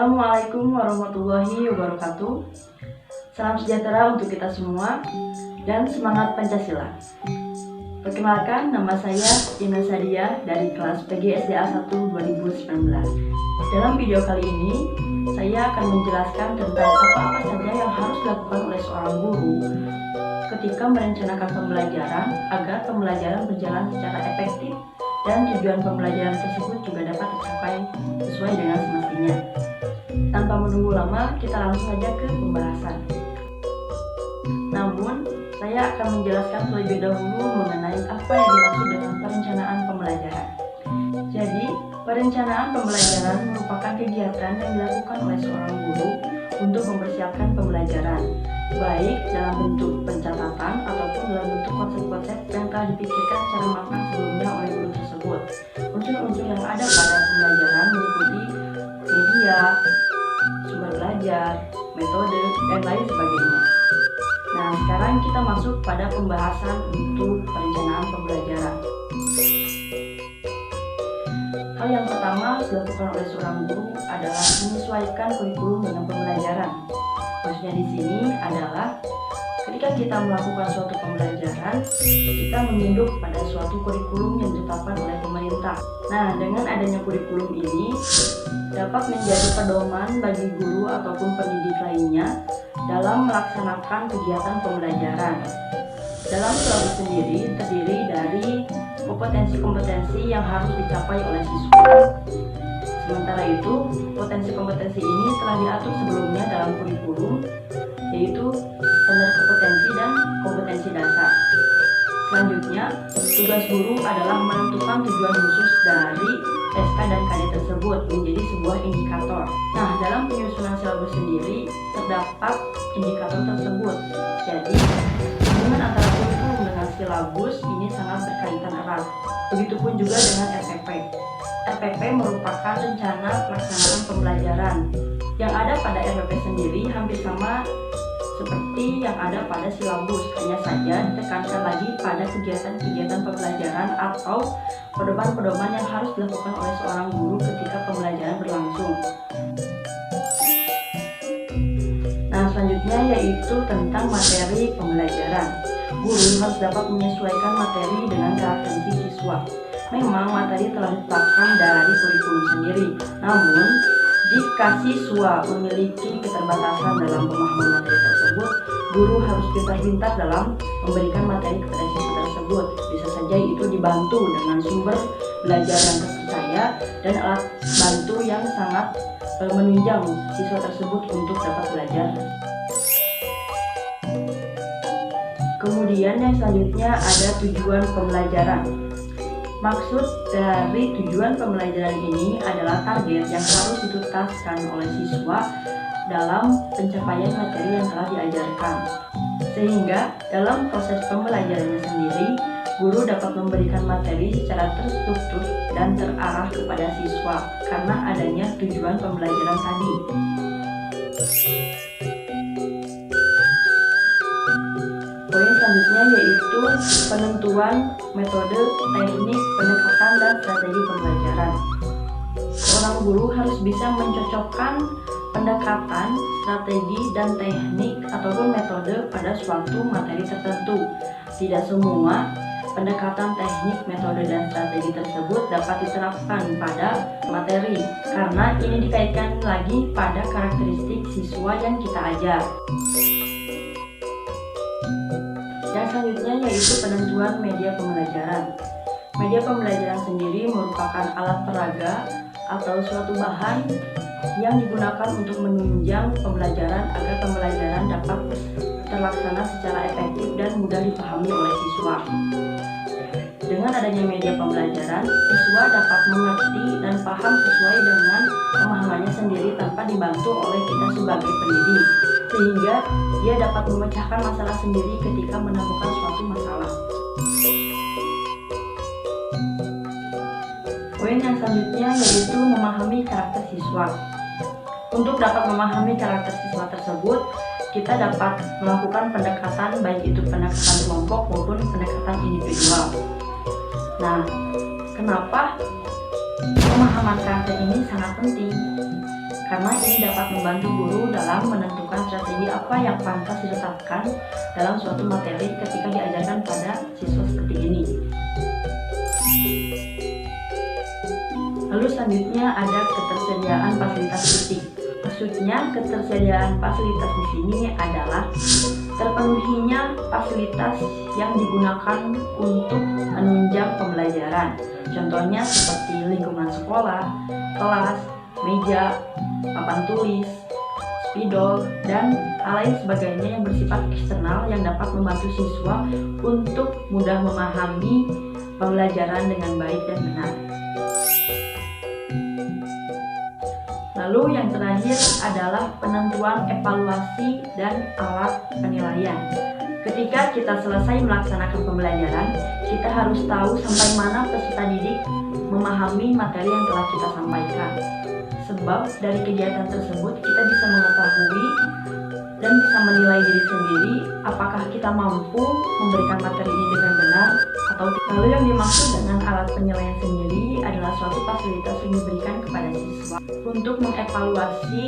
Assalamualaikum warahmatullahi wabarakatuh. Salam sejahtera untuk kita semua dan semangat Pancasila. Perkenalkan, nama saya Ina Sadia dari kelas PGSDA 1 2019. Dalam video kali ini, saya akan menjelaskan tentang apa-apa saja yang harus dilakukan oleh seorang guru ketika merencanakan pembelajaran agar pembelajaran berjalan secara efektif dan tujuan pembelajaran tersebut juga dapat tercapai sesuai dengan semestinya. Tanpa menunggu lama, kita langsung saja ke pembahasan. Namun, saya akan menjelaskan terlebih dahulu mengenai apa yang dimaksud dengan perencanaan pembelajaran. Jadi, perencanaan pembelajaran merupakan kegiatan yang dilakukan oleh seorang guru untuk mempersiapkan pembelajaran, baik dalam bentuk pencatatan ataupun dalam bentuk konsep-konsep yang telah dipikirkan secara matang sebelumnya oleh guru tersebut. Unsur-unsur yang ada pada pembelajaran meliputi media, sumber belajar, metode, dan lain sebagainya. Nah, sekarang kita masuk pada pembahasan untuk perencanaan pembelajaran. Hal yang pertama harus dilakukan oleh seorang guru adalah menyesuaikan kurikulum dengan pembelajaran. Maksudnya di sini adalah ketika kita melakukan suatu pembelajaran, kita meninduk pada suatu kurikulum yang ditetapkan oleh pemerintah. Nah, dengan adanya kurikulum ini dapat menjadi pedoman bagi guru ataupun pendidik lainnya dalam melaksanakan kegiatan pembelajaran. Dalam syllabus sendiri terdiri dari kompetensi-kompetensi yang harus dicapai oleh siswa. Sementara itu, kompetensi-kompetensi ini telah diatur sebelumnya dalam kurikulum, yaitu standar kompetensi dan kompetensi dasar. Selanjutnya, tugas guru adalah menentukan tujuan khusus dari SK dan KD tersebut menjadi sebuah indikator. Nah, dalam penyusunan syllabus sendiri terdapat indikator tersebut. Jadi, hubungan antara kurikulum dengan syllabus ini sangat berkaitan erat. Begitupun juga dengan RPP. RPP merupakan rencana pelaksanaan pembelajaran. Yang ada pada RPP sendiri hampir sama seperti yang ada pada syllabus, hanya saja ditekankan lagi pada kegiatan-kegiatan pembelajaran atau pedoman-pedoman yang harus dilakukan oleh seorang guru ketika pembelajaran berlangsung. Nah, selanjutnya yaitu tentang materi pembelajaran. Guru harus dapat menyesuaikan materi dengan karakteristik siswa. Memang materi telah ditetapkan dari kurikulum sendiri, namun jika siswa memiliki keterbatasan dalam pemahaman materi tersebut, guru harus pintar-pintar dalam memberikan materi kepada siswa tersebut. Bisa saja itu dibantu dengan sumber belajar yang terpercaya dan alat bantu yang sangat menunjang siswa tersebut untuk dapat belajar. Kemudian yang selanjutnya ada tujuan pembelajaran. Maksud dari tujuan pembelajaran ini adalah target yang harus dituntaskan oleh siswa dalam pencapaian materi yang telah diajarkan. Sehingga dalam proses pembelajarannya sendiri, guru dapat memberikan materi secara terstruktur dan terarah kepada siswa karena adanya tujuan pembelajaran tadi. Poin selanjutnya yaitu penentuan metode, teknik, pendekatan, dan strategi pembelajaran. Seorang guru harus bisa mencocokkan pendekatan, strategi, dan teknik ataupun metode pada suatu materi tertentu. Tidak semua pendekatan, teknik, metode, dan strategi tersebut dapat diterapkan pada materi karena ini dikaitkan lagi pada karakteristik siswa yang kita ajar. Yang selanjutnya yaitu penentuan media pembelajaran. Media pembelajaran sendiri merupakan alat peraga atau suatu bahan yang digunakan untuk menunjang pembelajaran agar pembelajaran dapat terlaksana secara efektif dan mudah dipahami oleh siswa. Dengan adanya media pembelajaran, siswa dapat mengerti dan paham sesuai dengan pemahamannya sendiri tanpa dibantu oleh kita sebagai pendidik, sehingga dia dapat memecahkan masalah sendiri ketika menemukan suatu masalah. Poin yang selanjutnya yaitu memahami karakter siswa. Untuk dapat memahami karakter siswa tersebut, kita dapat melakukan pendekatan baik itu pendekatan kelompok maupun pendekatan individual. Nah, kenapa pemahaman karakter ini sangat penting? karena ini dapat membantu guru dalam menentukan strategi apa yang pantas diletakkan dalam suatu materi ketika diajarkan pada siswa seperti ini. Lalu selanjutnya ada ketersediaan fasilitas fisik. Maksudnya ketersediaan fasilitas di sini adalah terpenuhinya fasilitas yang digunakan untuk menunjang pembelajaran. Contohnya seperti lingkungan sekolah, kelas, meja, papan tulis, spidol, dan hal lain sebagainya yang bersifat eksternal yang dapat membantu siswa untuk mudah memahami pembelajaran dengan baik dan benar. Lalu yang terakhir adalah penentuan evaluasi dan alat penilaian. Ketika kita selesai melaksanakan pembelajaran, kita harus tahu sampai mana peserta didik memahami materi yang telah kita sampaikan. Sebab dari kegiatan tersebut kita bisa mengetahui dan bisa menilai diri sendiri apakah kita mampu memberikan materi ini dengan benar atau tidak. Lalu yang dimaksud dengan alat penilaian sendiri adalah suatu fasilitas yang diberikan kepada siswa untuk mengevaluasi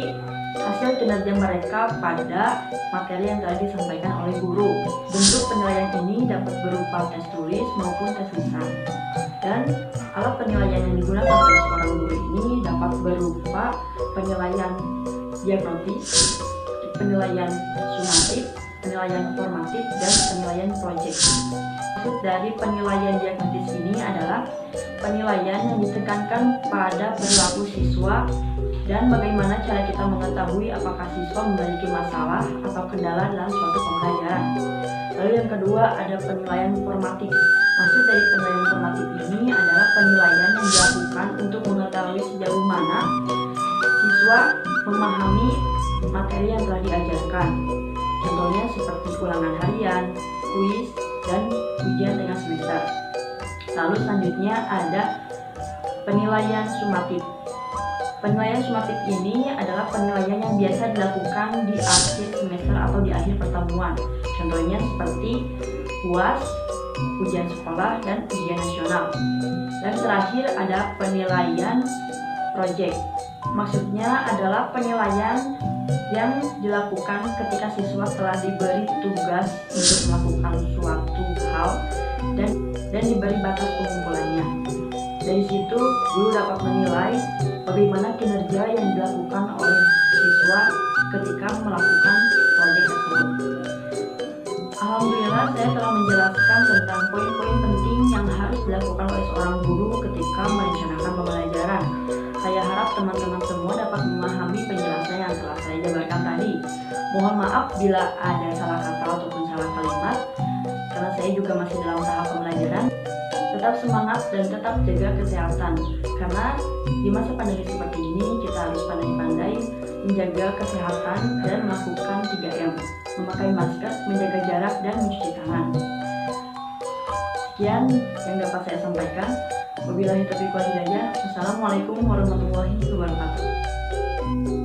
hasil kinerja mereka pada materi yang telah disampaikan oleh guru. Bentuk penilaian ini dapat berupa tes tulis maupun tes lisan. Dan alat penilaian yang digunakan oleh seorang guru ini dapat berupa penilaian diagnostis, penilaian sumatif, penilaian formatif, dan penilaian proyek. Maksud dari penilaian diagnostis ini adalah penilaian yang ditekankan pada perilaku siswa dan bagaimana cara kita mengetahui apakah siswa memiliki masalah atau kendala dalam suatu pembelajaran. Lalu yang kedua ada penilaian formatif. Maksud dari penilaian formatif ini adalah penilaian yang dilakukan untuk mengetahui sejauh mana siswa memahami materi yang telah diajarkan. Contohnya seperti ulangan harian, kuis, dan ujian tengah semester. Lalu selanjutnya ada penilaian sumatif. Penilaian sumatif ini adalah penilaian yang biasa dilakukan di akhir semester atau di akhir pertemuan. Contohnya seperti UAS, ujian sekolah, dan ujian nasional. Dan terakhir ada penilaian proyek. Maksudnya adalah penilaian yang dilakukan ketika siswa telah diberi tugas untuk melakukan suatu hal dan diberi batas pengumpulannya. Dari situ, guru dapat menilai bagaimana kinerja yang dilakukan oleh siswa ketika melakukan proyek tersebut. Alhamdulillah, saya telah menjelaskan tentang poin-poin penting yang harus dilakukan oleh seorang guru ketika merencanakan pembelajaran. Saya harap teman-teman semua dapat memahami penjelasan yang telah saya jabarkan tadi. Mohon maaf bila ada salah kata ataupun salah kalimat, karena saya juga masih dalam tahap pembelajaran. Tetap semangat dan tetap jaga kesehatan, karena di masa pandemi seperti ini kita harus pandai-pandai menjaga kesehatan dan melakukan 3M, memakai masker, menjaga jarak, dan mencuci tangan. Sekian yang dapat saya sampaikan. Wabillahi taufiq wal hidayah. Wassalamualaikum warahmatullahi wabarakatuh.